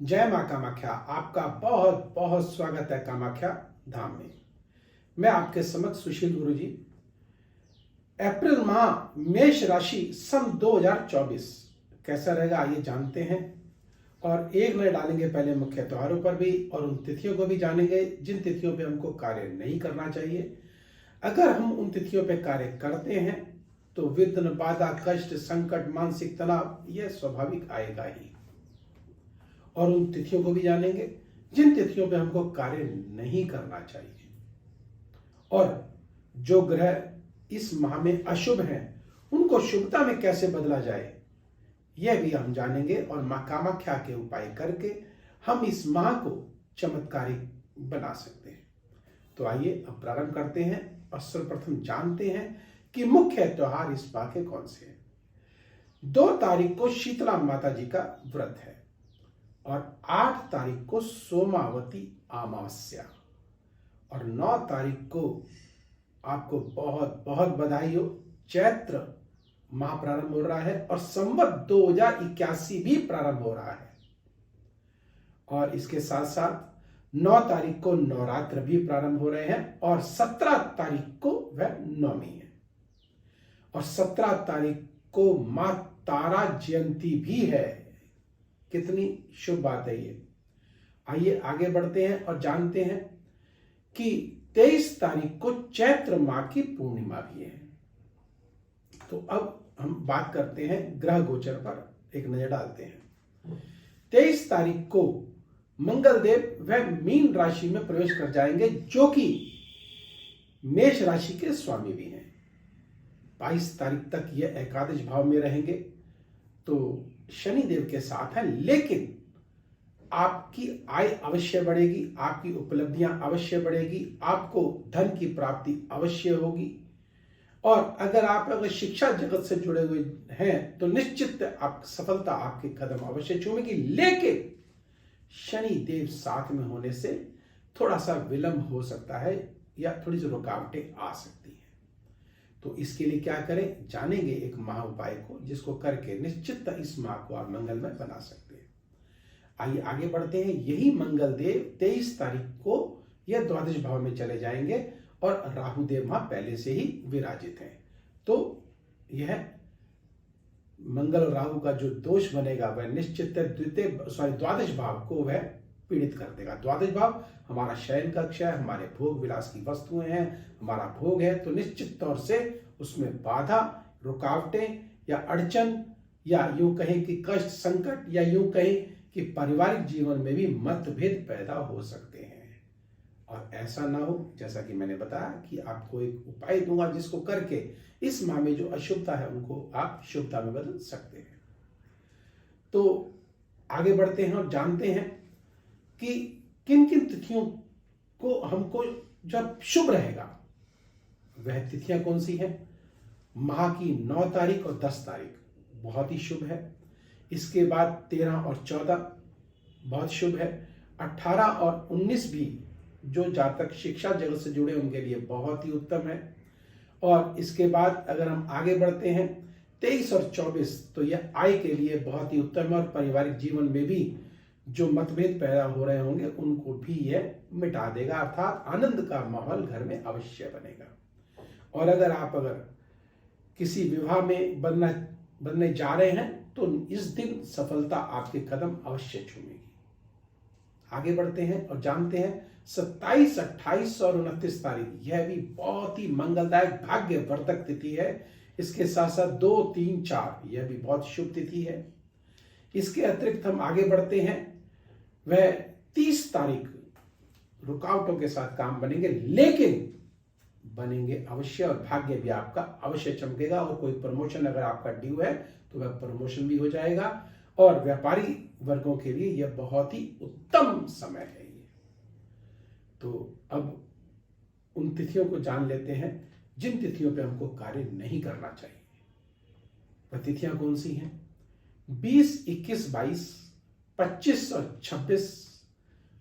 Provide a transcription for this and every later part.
जय मां कामाख्या। आपका बहुत बहुत स्वागत है कामाख्या धाम में। मैं आपके समक्ष सुशील गुरु जी। अप्रैल माह मेष राशि सन 2024 कैसा रहेगा आइए जानते हैं, और एक नजर डालेंगे पहले मुख्य त्योहारों पर भी और उन तिथियों को भी जानेंगे जिन तिथियों पे हमको कार्य नहीं करना चाहिए। अगर हम उन तिथियों पे कार्य करते हैं तो विघ्न, बाधा, कष्ट, संकट, मानसिक तनाव यह स्वाभाविक आएगा ही। और उन तिथियों को भी जानेंगे जिन तिथियों पे हमको कार्य नहीं करना चाहिए, और जो ग्रह इस माह में अशुभ हैं उनको शुभता में कैसे बदला जाए यह भी हम जानेंगे। और मां कामाख्या के उपाय करके हम इस माह को चमत्कारिक बना सकते हैं। तो आइए अब प्रारंभ करते हैं और सर्वप्रथम जानते हैं कि मुख्य त्योहार इस माह के कौन से हैं। 2 तारीख को शीतला माता जी का व्रत है और 8 तारीख को सोमावती अमावस्या, और 9 तारीख को आपको बहुत बहुत बधाई हो, चैत्र माह प्रारंभ हो रहा है और संवत 2081 भी प्रारंभ हो रहा है। और इसके साथ साथ 9 तारीख को नवरात्र भी प्रारंभ हो रहे हैं और 17 तारीख को वह नवमी है, और 17 तारीख को मां तारा जयंती भी है। कितनी शुभ बात है ये। आइए आगे बढ़ते हैं और जानते हैं कि 23 तारीख को चैत्र माह की पूर्णिमा भी है। तो अब हम बात करते हैं ग्रह गोचर पर एक नजर डालते हैं। 23 तारीख को मंगल देव वह मीन राशि में प्रवेश कर जाएंगे जो कि मेष राशि के स्वामी भी हैं। 22 तारीख तक यह एकादश भाव में रहेंगे तो शनि देव के साथ है, लेकिन आपकी आय अवश्य बढ़ेगी, आपकी उपलब्धियां अवश्य बढ़ेगी, आपको धन की प्राप्ति अवश्य होगी। और अगर शिक्षा जगत से जुड़े हुए हैं तो निश्चित आप सफलता आपके कदम अवश्य चूमेगी, लेकिन शनि देव साथ में होने से थोड़ा सा विलंब हो सकता है या थोड़ी सी रुकावटें आ सकती है। तो इसके लिए क्या करें जानेंगे एक महा उपाय को, जिसको करके निश्चित इस माह को आप मंगलमय बना सकते हैं। आइए आगे बढ़ते हैं। यही मंगल देव 23 तारीख को यह द्वादश भाव में चले जाएंगे और राहु देव वहां पहले से ही विराजित हैं। तो यह मंगल और राहु का जो दोष बनेगा वह निश्चित द्वादश भाव को वह पीड़ित कर देगा। द्वादश भाव हमारा शयन कक्ष है, हमारे भोग विलास की वस्तुएं हैं, हमारा भोग है, तो निश्चित तौर से उसमें बाधा, रुकावटें या अड़चन या यूं कहें कि कष्ट, संकट, या यूं कहें कि पारिवारिक जीवन में भी मतभेद पैदा हो सकते हैं। और ऐसा ना हो, जैसा कि मैंने बताया कि आपको एक उपाय दूंगा जिसको करके इस माह में जो अशुभता है उनको आप शुभता में बदल सकते हैं। तो आगे बढ़ते हैं और जानते हैं कि किन किन तिथियों को हमको जब शुभ रहेगा वह तिथियां कौन सी हैं। माह की 9 तारीख और 10 तारीख बहुत ही शुभ है। इसके बाद 13 और 14 बहुत शुभ है। 18 और 19 भी जो जातक शिक्षा जगत से जुड़े उनके लिए बहुत ही उत्तम है। और इसके बाद अगर हम आगे बढ़ते हैं 23 और 24 तो यह आय के लिए बहुत ही उत्तम है, और पारिवारिक जीवन में भी जो मतभेद पैदा हो रहे होंगे उनको भी यह मिटा देगा, अर्थात आनंद का माहौल घर में अवश्य बनेगा। और अगर किसी विवाह में बनने जा रहे हैं तो इस दिन सफलता आपके कदम अवश्य छूमेगी। आगे बढ़ते हैं और जानते हैं 27, 28 और 29 तारीख यह भी बहुत ही मंगलदायक भाग्यवर्धक तिथि है। इसके साथ साथ 2, 3, 4 यह भी बहुत शुभ तिथि है। इसके अतिरिक्त हम आगे बढ़ते हैं, वह 30 तारीख रुकावटों के साथ काम बनेंगे, लेकिन बनेंगे अवश्य, और भाग्य भी आपका अवश्य चमकेगा। और कोई प्रमोशन अगर आपका ड्यू है तो वह प्रमोशन भी हो जाएगा, और व्यापारी वर्गों के लिए यह बहुत ही उत्तम समय है ये। तो अब उन तिथियों को जान लेते हैं जिन तिथियों पे हमको कार्य नहीं करना चाहिए। वह तिथियां कौन सी हैं। 20, 21, 22, 25 और 26,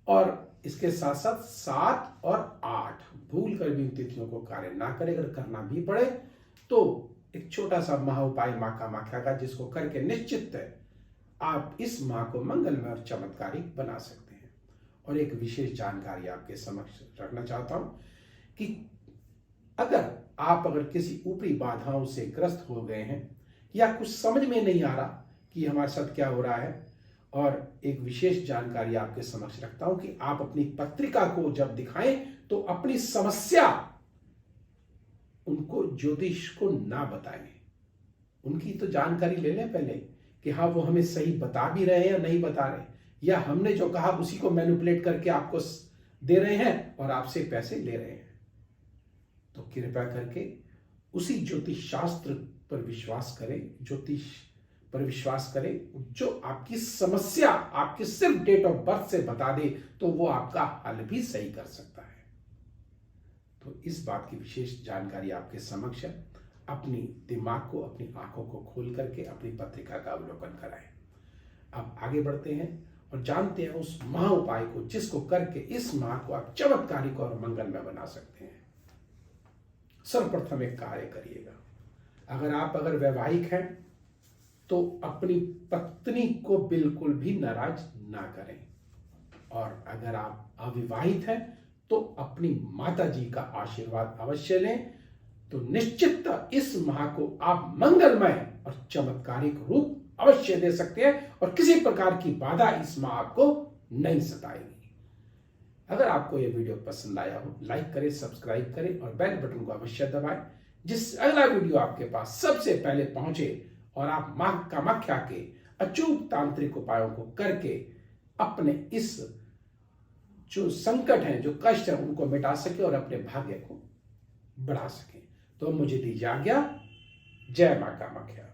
और इसके साथ साथ 7 और 8 भूल कर भी इन तिथियों को कार्य ना करें। अगर करना भी पड़े तो एक छोटा सा महा उपाय मां कामाख्या का, जिसको करके निश्चित आप इस माह को मंगलमय और चमत्कारिक बना सकते हैं। और एक विशेष जानकारी आपके समक्ष रखना चाहता हूं कि अगर किसी ऊपरी बाधाओं से ग्रस्त हो गए हैं या कुछ समझ में नहीं आ रहा कि हमारे साथ क्या हो रहा है, और एक विशेष जानकारी आपके समक्ष रखता हूं कि आप अपनी पत्रिका को जब दिखाएं तो अपनी समस्या उनको, ज्योतिष को ना बताएं। उनकी तो जानकारी ले लें पहले कि हाँ वो हमें सही बता भी रहे हैं या नहीं बता रहे, या हमने जो कहा उसी को मैनिपुलेट करके आपको दे रहे हैं और आपसे पैसे ले रहे हैं। तो कृपया करके उसी ज्योतिष शास्त्र पर विश्वास करें, ज्योतिष पर विश्वास करें जो आपकी समस्या आपके सिर्फ डेट ऑफ बर्थ से बता दे तो वो आपका हल भी सही कर सकता है। तो इस बात की विशेष जानकारी आपके समक्ष है। अपनी दिमाग को, अपनी आंखों को खोल करके अपनी पत्रिका का अवलोकन कराएं। अब आगे बढ़ते हैं और जानते हैं उस महा उपाय को जिसको करके इस माह को आप चमत्कारिक और मंगलमय बना सकते हैं। सर्वप्रथम एक कार्य करिएगा। अगर वैवाहिक हैं तो अपनी पत्नी को बिल्कुल भी नाराज ना करें, और अगर आप अविवाहित हैं तो अपनी माता जी का आशीर्वाद अवश्य लें। तो निश्चित इस माह को आप मंगलमय और चमत्कारिक रूप अवश्य दे सकते हैं और किसी प्रकार की बाधा इस माह आपको नहीं सताएगी। अगर आपको यह वीडियो पसंद आया हो, लाइक करें, सब्सक्राइब करें और बेल बटन को अवश्य दबाएं, जिस अगला वीडियो आपके पास सबसे पहले पहुंचे और आप मां कामाख्या के अचूक तांत्रिक उपायों को करके अपने इस जो संकट हैं, जो कष्ट हैं, उनको मिटा सके और अपने भाग्य को बढ़ा सके। तो मुझे दीजिए आज्ञा। जय मां कामाख्या।